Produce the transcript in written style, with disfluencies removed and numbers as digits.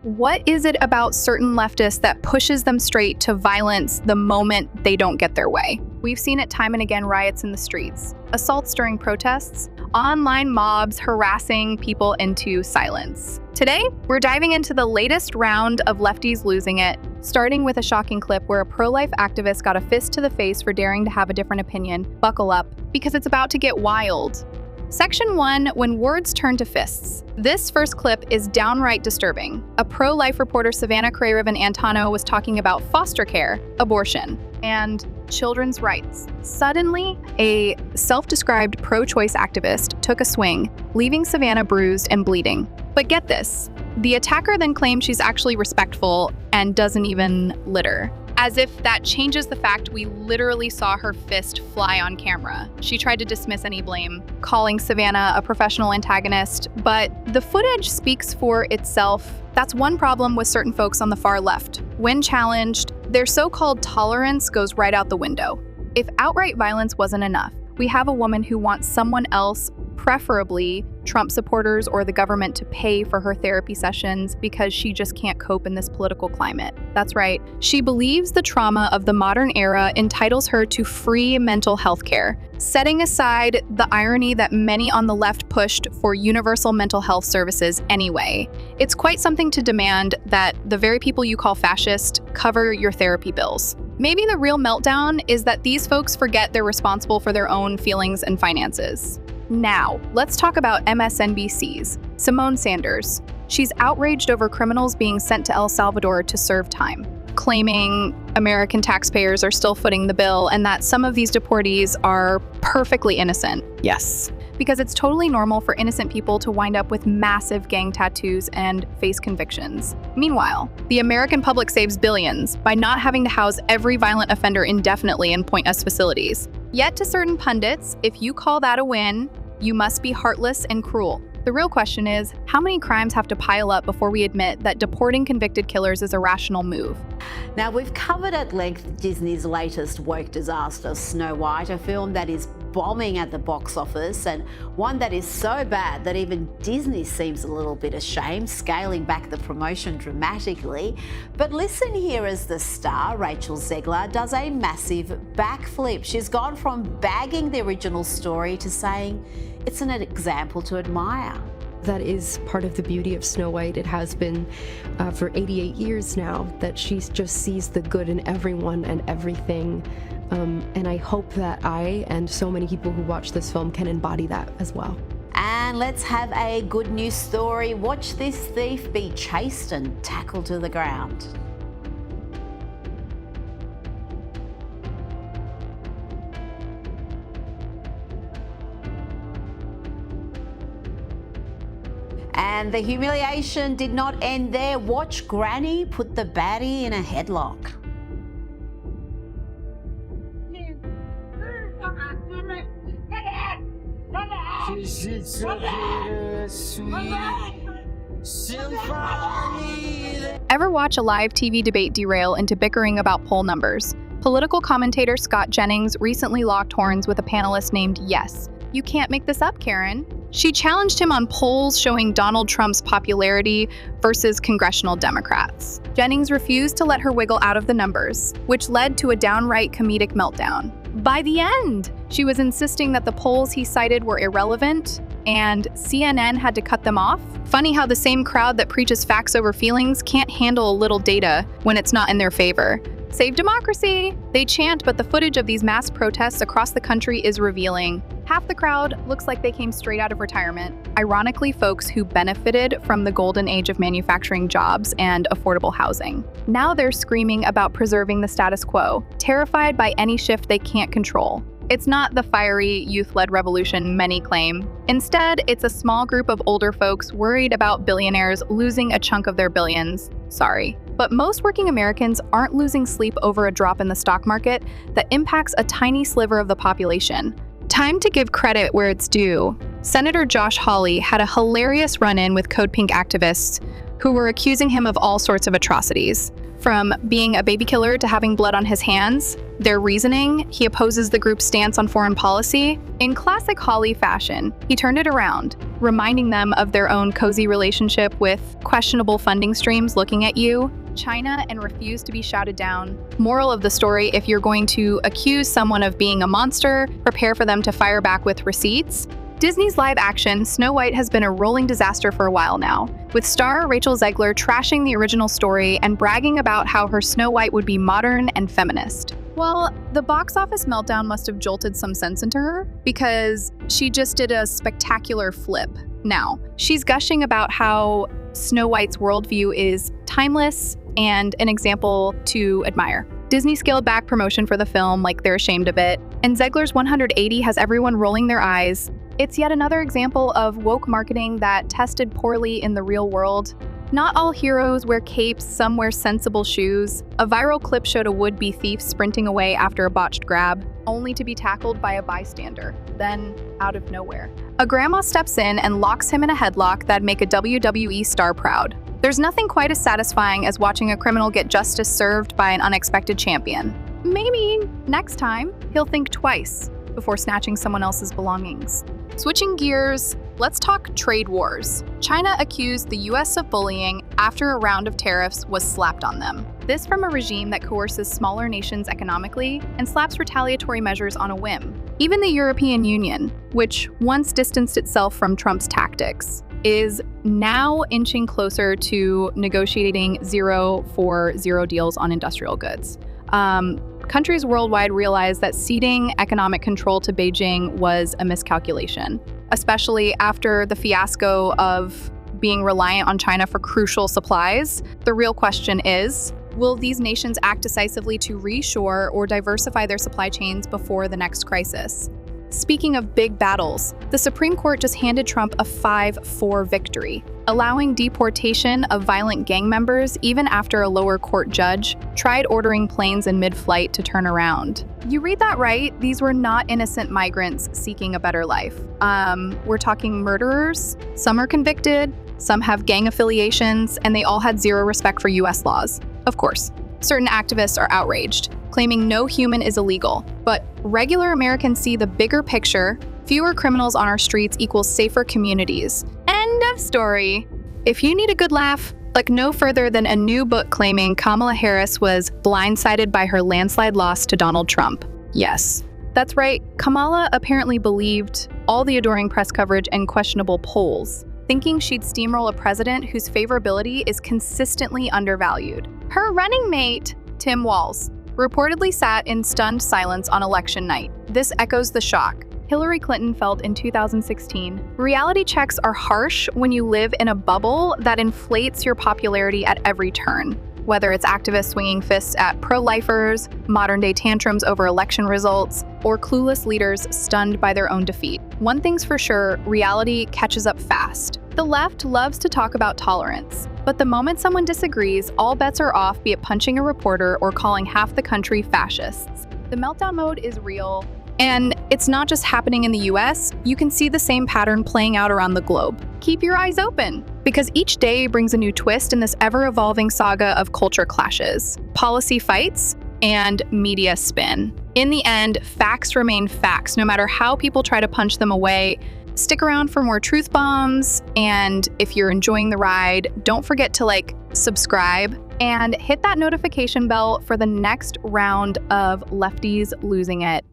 What is it about certain leftists that pushes them straight to violence the moment they don't get their way? We've seen it time and again: riots in the streets, assaults during protests, online mobs harassing people into silence. Today, we're diving into the latest round of lefties losing it, starting with a shocking clip where a pro-life activist got a fist to the face for daring to have a different opinion. Buckle up, because it's about to get wild. Section 1, when words turn to fists. This first clip is downright disturbing. A pro-life reporter, Savannah Craven-Antano, was talking about foster care, abortion, and children's rights. Suddenly, a self-described pro-choice activist took a swing, leaving Savannah bruised and bleeding. But get this, the attacker then claimed she's actually respectful and doesn't even litter. As if that changes the fact we literally saw her fist fly on camera. She tried to dismiss any blame, calling Savannah a professional antagonist, but the footage speaks for itself. That's one problem with certain folks on the far left. When challenged, their so-called tolerance goes right out the window. If outright violence wasn't enough, we have a woman who wants someone else, preferably Trump supporters or the government, to pay for her therapy sessions because she just can't cope in this political climate. That's right. She believes the trauma of the modern era entitles her to free mental health care, setting aside the irony that many on the left pushed for universal mental health services anyway. It's quite something to demand that the very people you call fascist cover your therapy bills. Maybe the real meltdown is that these folks forget they're responsible for their own feelings and finances. Now, let's talk about MSNBC's Simone Sanders. She's outraged over criminals being sent to El Salvador to serve time, claiming American taxpayers are still footing the bill and that some of these deportees are perfectly innocent. Yes, because it's totally normal for innocent people to wind up with massive gang tattoos and face convictions. Meanwhile, the American public saves billions by not having to house every violent offender indefinitely in Point S facilities. Yet to certain pundits, if you call that a win, you must be heartless and cruel. The real question is, how many crimes have to pile up before we admit that deporting convicted killers is a rational move? Now, we've covered at length Disney's latest woke disaster, Snow White, a film that is bombing at the box office, and one that is so bad that even Disney seems a little bit ashamed, scaling back the promotion dramatically. But listen here as the star, Rachel Zegler, does a massive backflip. She's gone from bagging the original story to saying it's an example to admire. That is part of the beauty of Snow White. It has been for 88 years now, that she just sees the good in everyone and everything. And I hope that I and so many people who watch this film can embody that as well. And let's have a good news story. Watch this thief be chased and tackled to the ground. And the humiliation did not end there. Watch Granny put the baddie in a headlock. Ever watch a live TV debate derail into bickering about poll numbers? Political commentator Scott Jennings recently locked horns with a panelist named Yes. You can't make this up, Karen. She challenged him on polls showing Donald Trump's popularity versus congressional Democrats. Jennings refused to let her wiggle out of the numbers, which led to a downright comedic meltdown. By the end, she was insisting that the polls he cited were irrelevant, and CNN had to cut them off. Funny how the same crowd that preaches facts over feelings can't handle a little data when it's not in their favor. Save democracy! They chant, but the footage of these mass protests across the country is revealing. Half the crowd looks like they came straight out of retirement. Ironically, folks who benefited from the golden age of manufacturing jobs and affordable housing. Now they're screaming about preserving the status quo, terrified by any shift they can't control. It's not the fiery, youth-led revolution many claim. Instead, it's a small group of older folks worried about billionaires losing a chunk of their billions. Sorry. But most working Americans aren't losing sleep over a drop in the stock market that impacts a tiny sliver of the population. Time to give credit where it's due. Senator Josh Hawley had a hilarious run-in with Code Pink activists who were accusing him of all sorts of atrocities. From being a baby killer to having blood on his hands, their reasoning, he opposes the group's stance on foreign policy. In classic Holly fashion, he turned it around, reminding them of their own cozy relationship with questionable funding streams looking at you, China, and refused to be shouted down. Moral of the story, if you're going to accuse someone of being a monster, prepare for them to fire back with receipts. Disney's live-action Snow White has been a rolling disaster for a while now, with star Rachel Zegler trashing the original story and bragging about how her Snow White would be modern and feminist. Well, the box office meltdown must have jolted some sense into her, because she just did a spectacular flip. Now, she's gushing about how Snow White's worldview is timeless and an example to admire. Disney scaled back promotion for the film like they're ashamed of it, and Zegler's 180 has everyone rolling their eyes. It's yet another example of woke marketing that tested poorly in the real world. Not all heroes wear capes, some wear sensible shoes. A viral clip showed a would-be thief sprinting away after a botched grab, only to be tackled by a bystander. Then, out of nowhere, a grandma steps in and locks him in a headlock that'd make a WWE star proud. There's nothing quite as satisfying as watching a criminal get justice served by an unexpected champion. Maybe next time, he'll think twice before snatching someone else's belongings. Switching gears, let's talk trade wars. China accused the US of bullying after a round of tariffs was slapped on them. This from a regime that coerces smaller nations economically and slaps retaliatory measures on a whim. Even the European Union, which once distanced itself from Trump's tactics, is now inching closer to negotiating 0 deals on industrial goods. Countries worldwide realized that ceding economic control to Beijing was a miscalculation, especially after the fiasco of being reliant on China for crucial supplies. The real question is, will these nations act decisively to reshore or diversify their supply chains before the next crisis? Speaking of big battles, the Supreme Court just handed Trump a 5-4 victory, allowing deportation of violent gang members even after a lower court judge tried ordering planes in mid-flight to turn around. You read that right, these were not innocent migrants seeking a better life. We're talking murderers, some are convicted, some have gang affiliations, and they all had zero respect for US laws. Of course, certain activists are outraged, claiming no human is illegal. But regular Americans see the bigger picture. Fewer criminals on our streets equals safer communities. End of story. If you need a good laugh, look no further than a new book claiming Kamala Harris was blindsided by her landslide loss to Donald Trump. Yes, that's right. Kamala apparently believed all the adoring press coverage and questionable polls, thinking she'd steamroll a president whose favorability is consistently undervalued. Her running mate, Tim Walz, reportedly sat in stunned silence on election night. This echoes the shock Hillary Clinton felt in 2016. Reality checks are harsh when you live in a bubble that inflates your popularity at every turn. Whether it's activists swinging fists at pro-lifers, modern-day tantrums over election results, or clueless leaders stunned by their own defeat. One thing's for sure, reality catches up fast. The left loves to talk about tolerance, but the moment someone disagrees, all bets are off, be it punching a reporter or calling half the country fascists. The meltdown mode is real, and it's not just happening in the US, you can see the same pattern playing out around the globe. Keep your eyes open, because each day brings a new twist in this ever-evolving saga of culture clashes, policy fights, and media spin. In the end, facts remain facts, no matter how people try to punch them away. Stick around for more truth bombs, and if you're enjoying the ride, don't forget to subscribe, and hit that notification bell for the next round of lefties losing it.